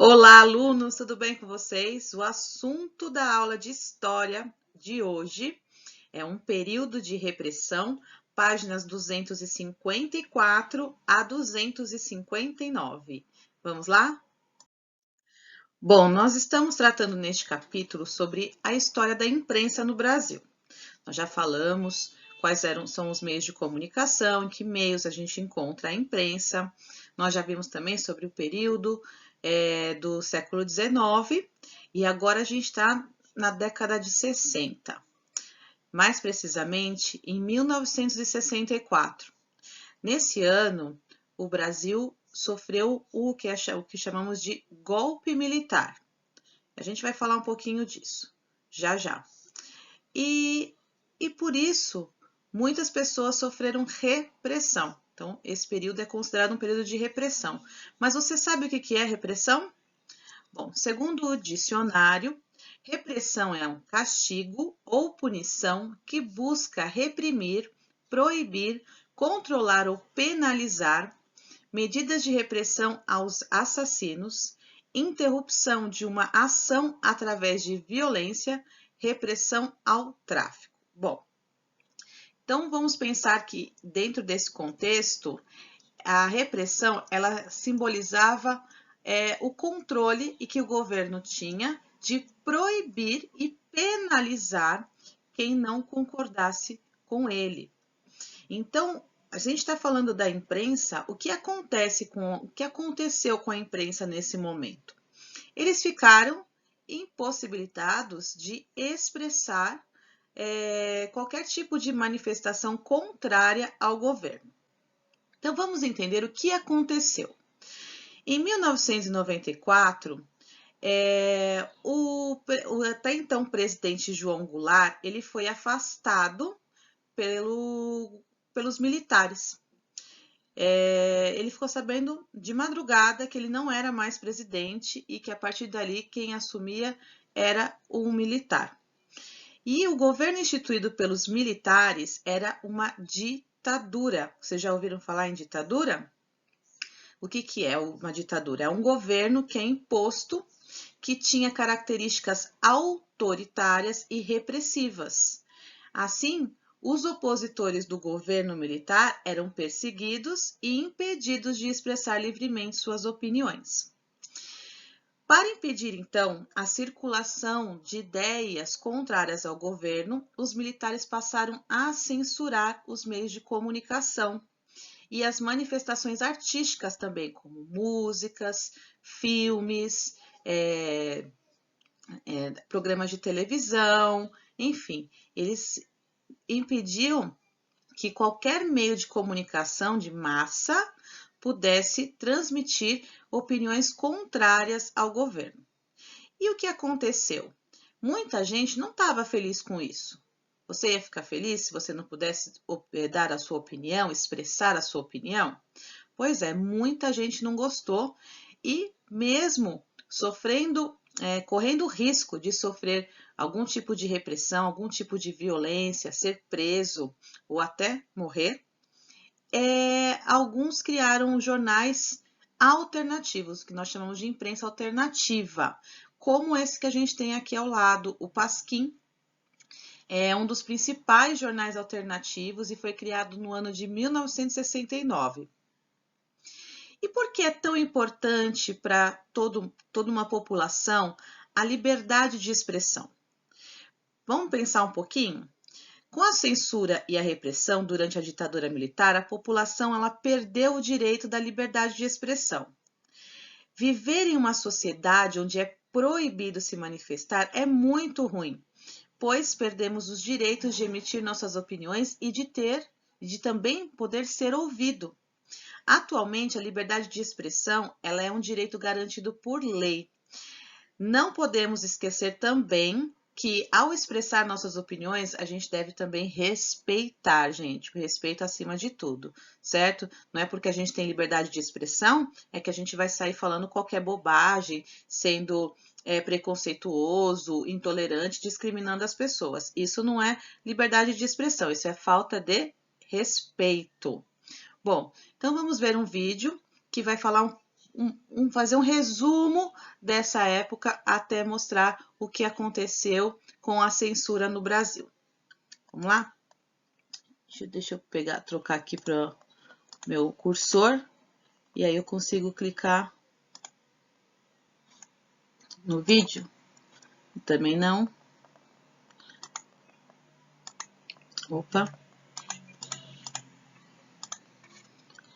Olá, alunos, tudo bem com vocês? O assunto da aula de história de hoje é um período de repressão, páginas 254 a 259. Vamos lá? Bom, nós estamos tratando neste capítulo sobre a história da imprensa no Brasil. Nós já falamos são os meios de comunicação, em que meios a gente encontra a imprensa. Nós já vimos também sobre o período do século XIX e agora a gente está na década de 60, mais precisamente em 1964. Nesse ano, o Brasil sofreu o que chamamos de golpe militar. A gente vai falar um pouquinho disso, já já. E por isso, muitas pessoas sofreram repressão. Então, esse período é considerado um período de repressão. Mas você sabe o que é repressão? Bom, segundo o dicionário, repressão é um castigo ou punição que busca reprimir, proibir, controlar ou penalizar, medidas de repressão aos assassinos, interrupção de uma ação através de violência, repressão ao tráfico. Bom, então vamos pensar que dentro desse contexto, a repressão ela simbolizava o controle e que o governo tinha de proibir e penalizar quem não concordasse com ele. Então, a gente está falando da imprensa, o que aconteceu com a imprensa nesse momento? Eles ficaram impossibilitados de expressar qualquer tipo de manifestação contrária ao governo. Então, vamos entender o que aconteceu. Em 1994, o até então presidente João Goulart ele foi afastado pelos militares. Ele ficou sabendo de madrugada que ele não era mais presidente e que a partir dali quem assumia era um militar. E o governo instituído pelos militares era uma ditadura. Vocês já ouviram falar em ditadura? O que é uma ditadura? É um governo que é imposto, que tinha características autoritárias e repressivas. Assim, os opositores do governo militar eram perseguidos e impedidos de expressar livremente suas opiniões. Para impedir, então, a circulação de ideias contrárias ao governo, os militares passaram a censurar os meios de comunicação e as manifestações artísticas também, como músicas, filmes, programas de televisão, enfim, eles impediam que qualquer meio de comunicação de massa pudesse transmitir opiniões contrárias ao governo. E o que aconteceu? Muita gente não estava feliz com isso. Você ia ficar feliz se você não pudesse dar a sua opinião, expressar a sua opinião? Pois é, muita gente não gostou e mesmo correndo o risco de sofrer algum tipo de repressão, algum tipo de violência, ser preso ou até morrer, alguns criaram jornais alternativos, que nós chamamos de imprensa alternativa, como esse que a gente tem aqui ao lado, o Pasquim. É um dos principais jornais alternativos e foi criado no ano de 1969. E por que é tão importante para toda uma população a liberdade de expressão? Vamos pensar um pouquinho? Com a censura e a repressão durante a ditadura militar, a população ela perdeu o direito da liberdade de expressão. Viver em uma sociedade onde é proibido se manifestar é muito ruim, pois perdemos os direitos de emitir nossas opiniões e de também poder ser ouvido. Atualmente, a liberdade de expressão ela é um direito garantido por lei. Não podemos esquecer também que, ao expressar nossas opiniões, a gente deve também respeitar, gente, o respeito acima de tudo, certo? Não é porque a gente tem liberdade de expressão, é que a gente vai sair falando qualquer bobagem, sendo preconceituoso, intolerante, discriminando as pessoas. Isso não é liberdade de expressão, isso é falta de respeito. Bom, então vamos ver um vídeo que vai falar fazer um resumo dessa época até mostrar o que aconteceu com a censura no Brasil. Vamos lá? Deixa eu trocar aqui para meu cursor, e aí eu consigo clicar no vídeo. Também não. Opa.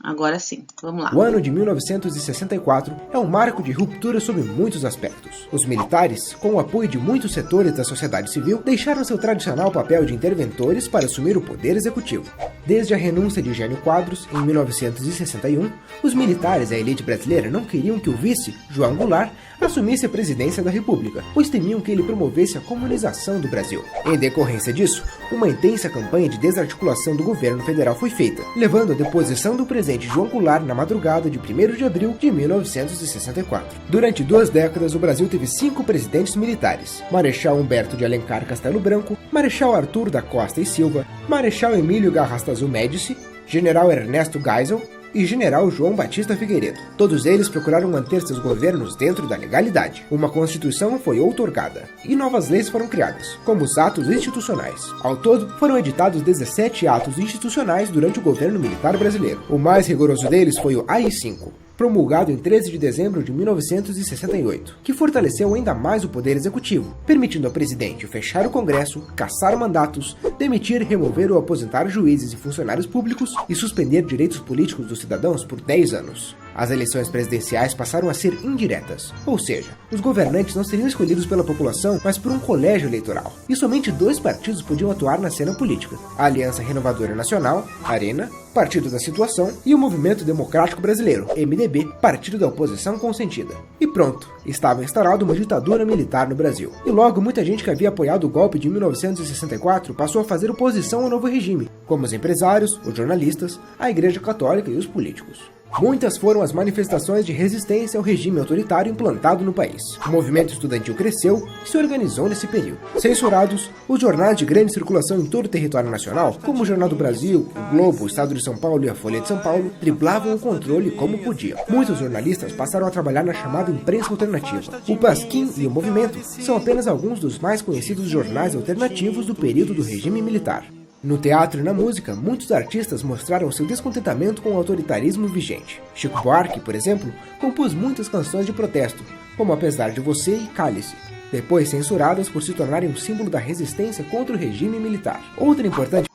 Agora sim, vamos lá. O ano de 1964 é um marco de ruptura sob muitos aspectos. Os militares, com o apoio de muitos setores da sociedade civil, deixaram seu tradicional papel de interventores para assumir o poder executivo. Desde a renúncia de Jânio Quadros, em 1961, os militares e a elite brasileira não queriam que o vice, João Goulart, assumisse a presidência da República, pois temiam que ele promovesse a comunização do Brasil. Em decorrência disso, uma intensa campanha de desarticulação do governo federal foi feita, levando à deposição do presidente João Goulart na madrugada de 1º de abril de 1964. Durante 2 décadas, o Brasil teve 5 presidentes militares: Marechal Humberto de Alencar Castelo Branco, Marechal Arthur da Costa e Silva, Marechal Emílio Garrastazu Médici, General Ernesto Geisel e General João Batista Figueiredo. Todos eles procuraram manter seus governos dentro da legalidade. Uma Constituição foi outorgada e novas leis foram criadas, como os atos institucionais. Ao todo, foram editados 17 atos institucionais durante o governo militar brasileiro. O mais rigoroso deles foi o AI-5, promulgado em 13 de dezembro de 1968, que fortaleceu ainda mais o poder executivo, permitindo ao presidente fechar o Congresso, cassar mandatos, demitir, remover ou aposentar juízes e funcionários públicos e suspender direitos políticos dos cidadãos por 10 anos. As eleições presidenciais passaram a ser indiretas, ou seja, os governantes não seriam escolhidos pela população, mas por um colégio eleitoral, e somente 2 partidos podiam atuar na cena política: a Aliança Renovadora Nacional, ARENA, Partido da Situação, e o Movimento Democrático Brasileiro, MDB, partido da oposição consentida. E pronto, estava instaurada uma ditadura militar no Brasil. E logo muita gente que havia apoiado o golpe de 1964 passou a fazer oposição ao novo regime, como os empresários, os jornalistas, a Igreja Católica e os políticos. Muitas foram as manifestações de resistência ao regime autoritário implantado no país. O movimento estudantil cresceu e se organizou nesse período. Censurados, os jornais de grande circulação em todo o território nacional, como o Jornal do Brasil, o Globo, o Estado de São Paulo e a Folha de São Paulo, driblavam o controle como podiam. Muitos jornalistas passaram a trabalhar na chamada imprensa alternativa. O Pasquim e o Movimento são apenas alguns dos mais conhecidos jornais alternativos do período do regime militar. No teatro e na música, muitos artistas mostraram seu descontentamento com o autoritarismo vigente. Chico Buarque, por exemplo, compôs muitas canções de protesto, como Apesar de Você e Cálice, depois censuradas por se tornarem um símbolo da resistência contra o regime militar. Outra importante...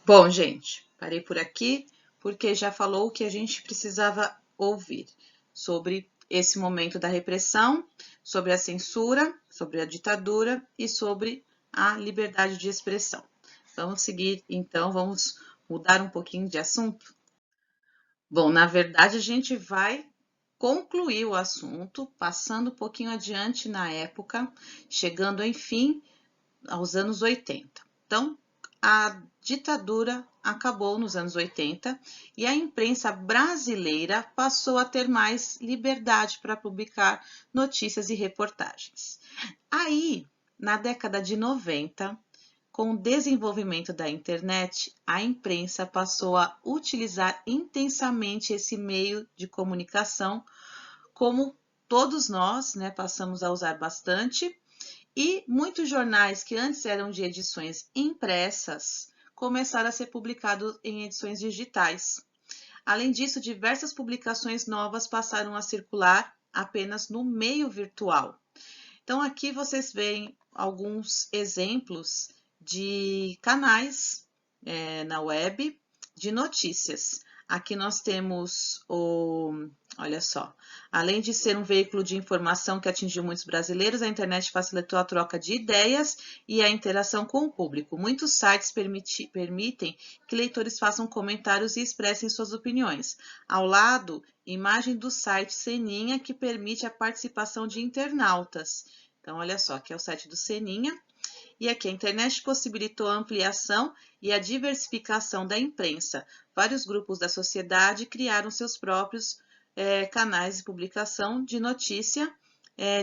Bom, gente, parei por aqui porque já falou o que a gente precisava ouvir sobre esse momento da repressão, sobre a censura, sobre a ditadura e sobre a liberdade de expressão. Vamos seguir, então, vamos mudar um pouquinho de assunto? Bom, na verdade, a gente vai concluir o assunto, passando um pouquinho adiante na época, chegando, enfim, aos anos 80. Então, a ditadura acabou nos anos 80 e a imprensa brasileira passou a ter mais liberdade para publicar notícias e reportagens. Aí, na década de 90, com o desenvolvimento da internet, a imprensa passou a utilizar intensamente esse meio de comunicação, como todos nós, né, passamos a usar bastante, e muitos jornais que antes eram de edições impressas começaram a ser publicados em edições digitais. Além disso, diversas publicações novas passaram a circular apenas no meio virtual. Então, aqui vocês veem alguns exemplos de canais na web de notícias. Aqui nós temos olha só, além de ser um veículo de informação que atingiu muitos brasileiros, a internet facilitou a troca de ideias e a interação com o público. Muitos sites permitem que leitores façam comentários e expressem suas opiniões. Ao lado, imagem do site Seninha, que permite a participação de internautas. Então, olha só, aqui é o site do Seninha. E aqui a internet possibilitou a ampliação e a diversificação da imprensa. Vários grupos da sociedade criaram seus próprios canais de publicação de notícia,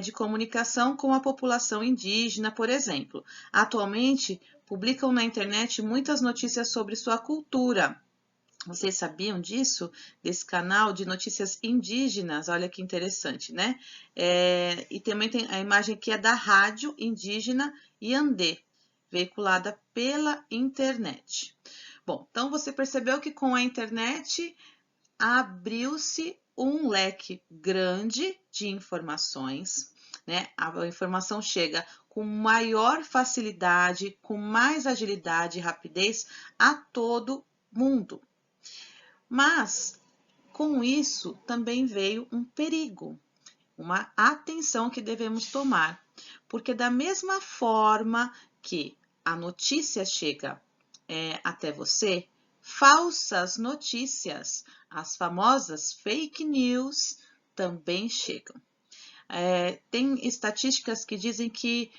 de comunicação com a população indígena, por exemplo. Atualmente, publicam na internet muitas notícias sobre sua cultura. Vocês sabiam disso? Desse canal de notícias indígenas? Olha que interessante, né? E também tem a imagem aqui é da Rádio Indígena Yandé, veiculada pela internet. Bom, então você percebeu que com a internet abriu-se um leque grande de informações, né? A informação chega com maior facilidade, com mais agilidade e rapidez a todo mundo. Mas, com isso, também veio um perigo, uma atenção que devemos tomar, porque da mesma forma que a notícia chega até você, falsas notícias, as famosas fake news, também chegam. Tem estatísticas que dizem que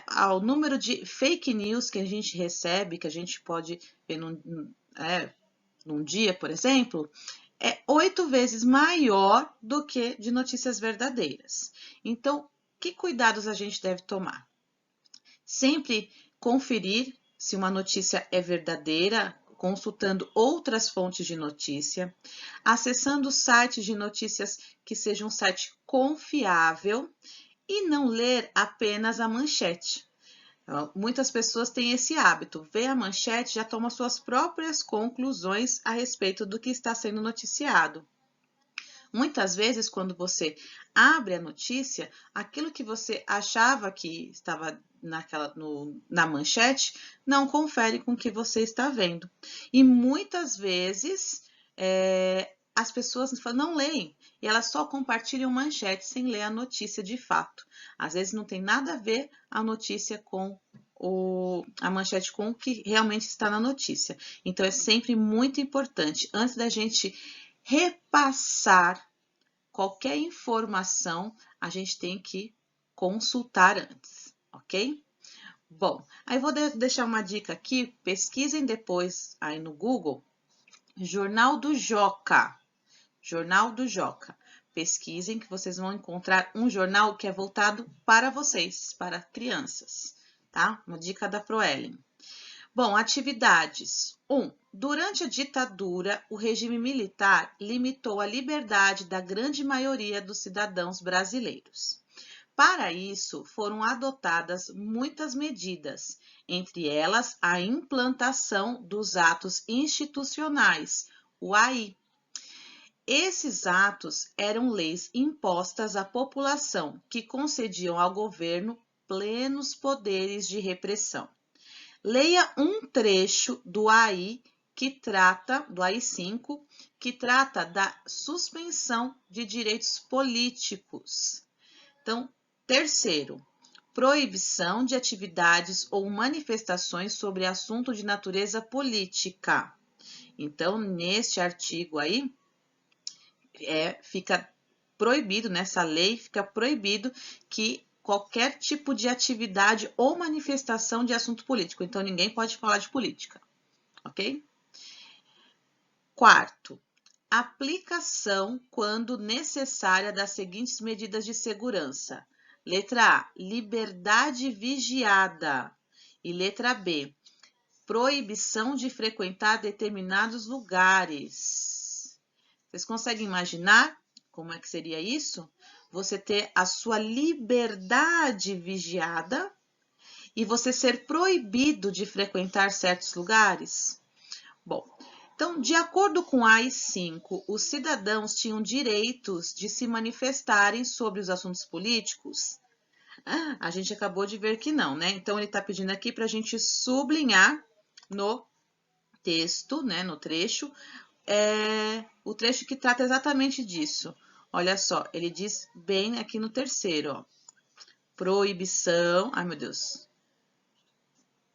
ao número de fake news que a gente recebe, que a gente pode ver num dia, por exemplo, é 8 vezes maior do que de notícias verdadeiras. Então, que cuidados a gente deve tomar? Sempre conferir se uma notícia é verdadeira, consultando outras fontes de notícia, acessando sites de notícias que sejam um site confiável e não ler apenas a manchete. Muitas pessoas têm esse hábito, vê a manchete e já toma suas próprias conclusões a respeito do que está sendo noticiado. Muitas vezes, quando você abre a notícia, aquilo que você achava que estava na manchete não confere com o que você está vendo. E muitas vezes as pessoas não leem e elas só compartilham manchete sem ler a notícia de fato. Às vezes não tem nada a ver a notícia com a manchete com o que realmente está na notícia. Então é sempre muito importante, antes da gente repassar qualquer informação, a gente tem que consultar antes, ok? Bom, aí vou deixar uma dica aqui, pesquisem depois aí no Google, Jornal do Joca. Jornal do Joca. Pesquisem que vocês vão encontrar um jornal que é voltado para vocês, para crianças, tá? Uma dica da Proellen. Bom, atividades. 1. Durante a ditadura, o regime militar limitou a liberdade da grande maioria dos cidadãos brasileiros. Para isso, foram adotadas muitas medidas, entre elas a implantação dos atos institucionais, o AI. Esses atos eram leis impostas à população que concediam ao governo plenos poderes de repressão. Leia um trecho do AI do AI-5, que trata da suspensão de direitos políticos. Então, terceiro, proibição de atividades ou manifestações sobre assunto de natureza política. Então, neste artigo aí, fica proibido, nessa lei fica proibido que qualquer tipo de atividade ou manifestação de assunto político. Então, ninguém pode falar de política, ok? Quarto, aplicação, quando necessária, das seguintes medidas de segurança. Letra A, liberdade vigiada. E letra B, proibição de frequentar determinados lugares. Vocês conseguem imaginar como é que seria isso? Você ter a sua liberdade vigiada e você ser proibido de frequentar certos lugares? Bom, então, de acordo com a AI-5, os cidadãos tinham direitos de se manifestarem sobre os assuntos políticos? A gente acabou de ver que não, né? Então, ele está pedindo aqui para a gente sublinhar no texto, né, no trecho, o trecho que trata exatamente disso. Olha só, ele diz bem aqui no terceiro, ó, proibição, ai meu Deus,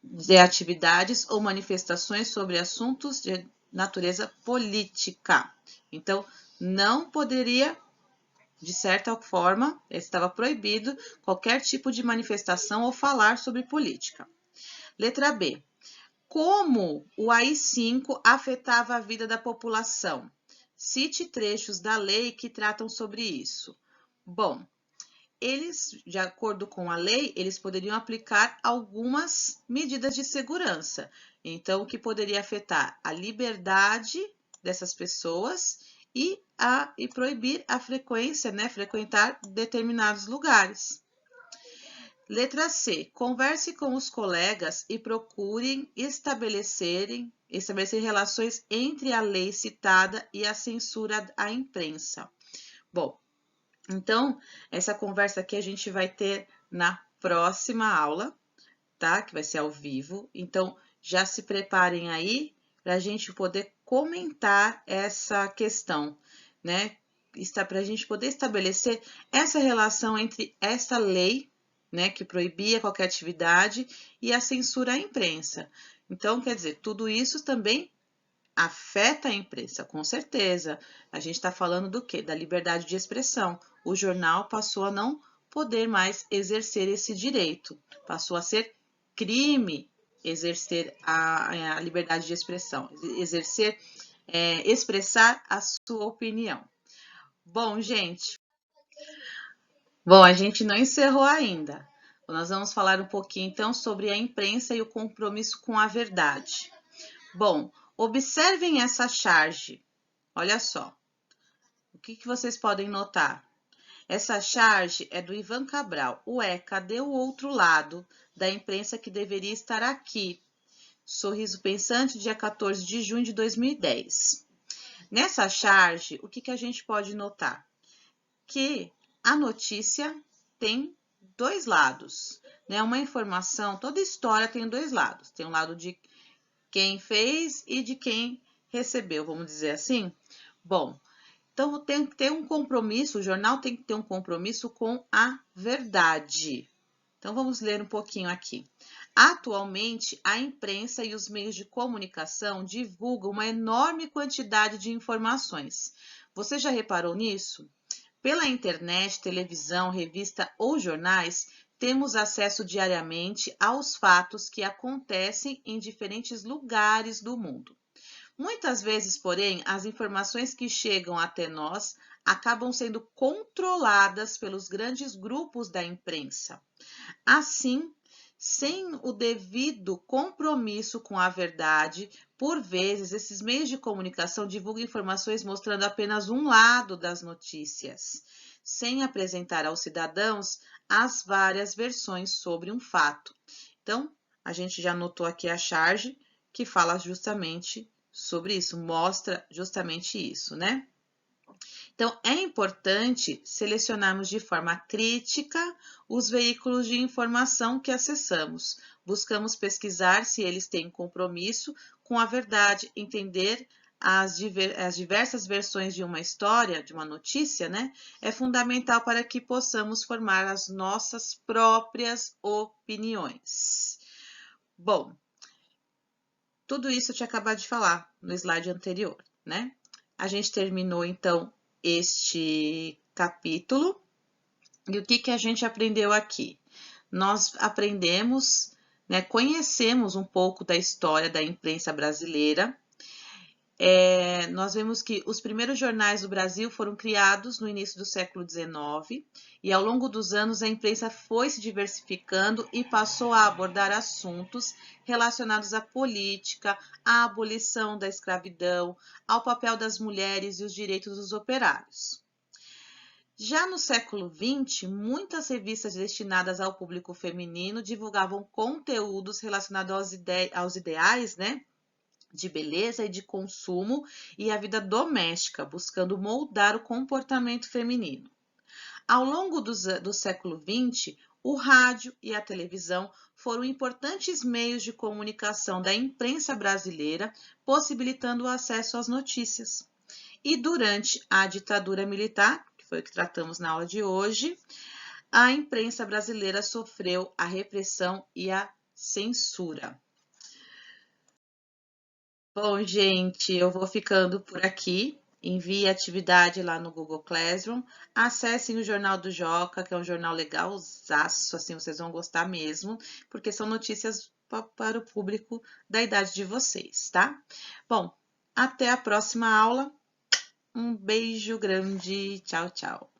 de atividades ou manifestações sobre assuntos de natureza política. Então, não poderia, de certa forma, estava proibido qualquer tipo de manifestação ou falar sobre política. Letra B. Como o AI-5 afetava a vida da população? Cite trechos da lei que tratam sobre isso. Bom, eles, de acordo com a lei, eles poderiam aplicar algumas medidas de segurança. Então, o que poderia afetar a liberdade dessas pessoas e proibir a frequência, né, frequentar determinados lugares. Letra C. Converse com os colegas e procurem estabelecer relações entre a lei citada e a censura à imprensa. Bom, então, essa conversa aqui a gente vai ter na próxima aula, tá? Que vai ser ao vivo. Então, já se preparem aí para a gente poder comentar essa questão, né? Para a gente poder estabelecer essa relação entre essa lei, né, que proibia qualquer atividade, e a censura à imprensa. Então, quer dizer, tudo isso também afeta a imprensa, com certeza. A gente está falando do quê? Da liberdade de expressão. O jornal passou a não poder mais exercer esse direito, passou a ser crime exercer a liberdade de expressão, expressar a sua opinião. Bom, gente, a gente não encerrou ainda. Nós vamos falar um pouquinho, então, sobre a imprensa e o compromisso com a verdade. Bom, observem essa charge. Olha só. O que vocês podem notar? Essa charge é do Ivan Cabral. Ué, cadê o outro lado da imprensa que deveria estar aqui? Sorriso Pensante, dia 14 de junho de 2010. Nessa charge, o que a gente pode notar? Que a notícia tem dois lados, né? Uma informação, toda história tem dois lados. Tem um lado de quem fez e de quem recebeu, vamos dizer assim. Bom, então tem que ter um compromisso, o jornal tem que ter um compromisso com a verdade. Então vamos ler um pouquinho aqui. Atualmente, a imprensa e os meios de comunicação divulgam uma enorme quantidade de informações. Você já reparou nisso? Pela internet, televisão, revista ou jornais, temos acesso diariamente aos fatos que acontecem em diferentes lugares do mundo. Muitas vezes, porém, as informações que chegam até nós acabam sendo controladas pelos grandes grupos da imprensa. Assim, sem o devido compromisso com a verdade, por vezes esses meios de comunicação divulgam informações mostrando apenas um lado das notícias, sem apresentar aos cidadãos as várias versões sobre um fato. Então, a gente já notou aqui a charge que fala justamente sobre isso, mostra justamente isso, né? Então, é importante selecionarmos de forma crítica os veículos de informação que acessamos. Buscamos pesquisar se eles têm compromisso com a verdade, entender as diversas versões de uma história, de uma notícia, né? É fundamental para que possamos formar as nossas próprias opiniões. Bom, tudo isso eu tinha acabado de falar no slide anterior, né? A gente terminou, então, este capítulo. E o que a gente aprendeu aqui? Nós aprendemos, né, conhecemos um pouco da história da imprensa brasileira. Nós vemos que os primeiros jornais do Brasil foram criados no início do século XIX e ao longo dos anos a imprensa foi se diversificando e passou a abordar assuntos relacionados à política, à abolição da escravidão, ao papel das mulheres e os direitos dos operários. Já no século XX, muitas revistas destinadas ao público feminino divulgavam conteúdos relacionados aos ideais, né, de beleza e de consumo e a vida doméstica, buscando moldar o comportamento feminino. Ao longo do século XX, o rádio e a televisão foram importantes meios de comunicação da imprensa brasileira, possibilitando o acesso às notícias. E durante a ditadura militar, que foi o que tratamos na aula de hoje, a imprensa brasileira sofreu a repressão e a censura. Bom, gente, eu vou ficando por aqui. Envie a atividade lá no Google Classroom. Acessem o Jornal do Joca, que é um jornal legalzaço, assim vocês vão gostar mesmo, porque são notícias para o público da idade de vocês, tá? Bom, até a próxima aula. Um beijo grande. Tchau, tchau.